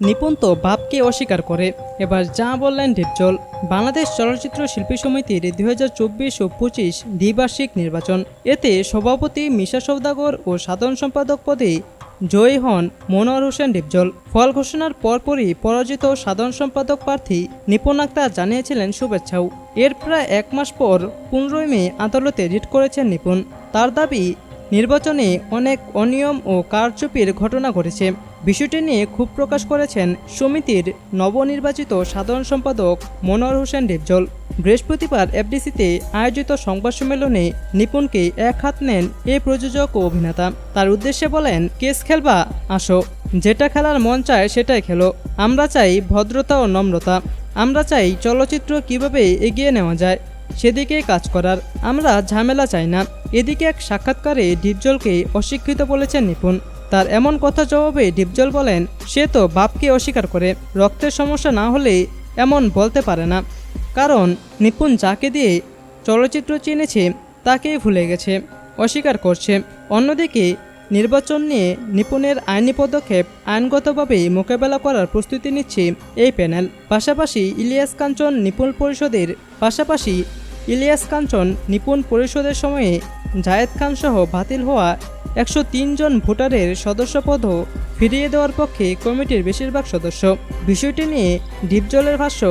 নিপুণ তো বাপকে অস্বীকার করে। এবার যা বললেন ডিপজল। বাংলাদেশ চলচ্চিত্র শিল্পী সমিতির 2024 ও 25 দ্বিবার্ষিক নির্বাচন, এতে সভাপতি মিশা সওদাগর ও সাধারণ সম্পাদক পদে জয়ী হন মনোয়ার হোসেন ডিপজল। ফল ঘোষণার পরপরই পরাজিত সাধারণ সম্পাদক প্রার্থী নিপুণ আক্তার জানিয়েছিলেন শুভেচ্ছাও। এর প্রায় এক মাস পর 15 মে আদালতে রিট করেছেন নিপুণ। তার দাবি, নির্বাচনে অনেক অনিয়ম ও কারচুপির ঘটনা ঘটেছে। বিষয়টি নিয়ে ক্ষোভ প্রকাশ করেছেন সমিতির নবনির্বাচিত সাধারণ সম্পাদক মনোয়ার হোসেন ডিপজল। বৃহস্পতিবার এফডিসিতে আয়োজিত সংবাদ সম্মেলনে নিপুণকে এক হাত নেন এই প্রযোজক ও অভিনেতা। তার উদ্দেশ্যে বলেন, কেস খেলবা আসো, যেটা খেলার মন চায় সেটাই খেলো। আমরা চাই ভদ্রতা ও নম্রতা। আমরা চাই চলচ্চিত্র কিভাবে এগিয়ে নেওয়া যায় সেদিকে কাজ করার। আমরা ঝামেলা চাই না। এদিকে এক সাক্ষাৎকারে ডিপজলকে অশিক্ষিত বলেছেন নিপুণ। তার এমন কথা জবাবে ডিপজল বলেন, সে তো বাপকে অস্বীকার করে। রক্তের সমস্যা না হলে এমন বলতে পারে না। কারণ নিপুণ যাকে দিয়ে চলচ্চিত্র চিনেছে তাকেই ভুলে গেছে, অস্বীকার করছে। অন্যদিকে নির্বাচন নিয়ে নিপুণের আইনি পদক্ষেপ আইনগতভাবে মোকাবেলা করার প্রস্তুতি নিচ্ছে এই প্যানেল। পাশাপাশি ইলিয়াস কাঞ্চন নিপুণ পরিষদের সময়ে জায়েদ খান সহ বাতিল হওয়া 103 জন ভোটারের সদস্যপদও ফিরিয়ে দেওয়ার পক্ষে কমিটির বেশিরভাগ সদস্য। বিষয়টি নিয়ে ডিপজলের ভাষ্য,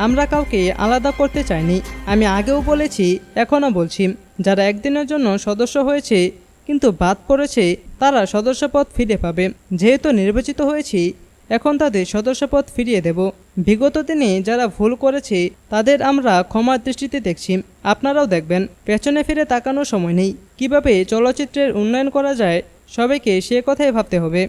আমরা কাউকে আলাদা করতে চাইনি। আমি আগেও বলেছি, এখনও বলছি, যারা একদিনের জন্য সদস্য হয়েছে কিন্তু বাদ পড়েছে তারা সদস্যপদ ফিরে পাবে। যেহেতু নির্বাচিত হয়েছি, এখন তাদের সদস্যপদ ফিরিয়ে দেব। বিগত দিনে যারা ভুল করেছে তাদের আমরা ক্ষমার দৃষ্টিতে দেখছি, আপনারাও দেখবেন। পেছনে ফিরে তাকানোর সময় নেই। কিভাবে চলচ্চিত্রের উন্নয়ন করা যায় সবাইকে সে কথাই ভাবতে হবে।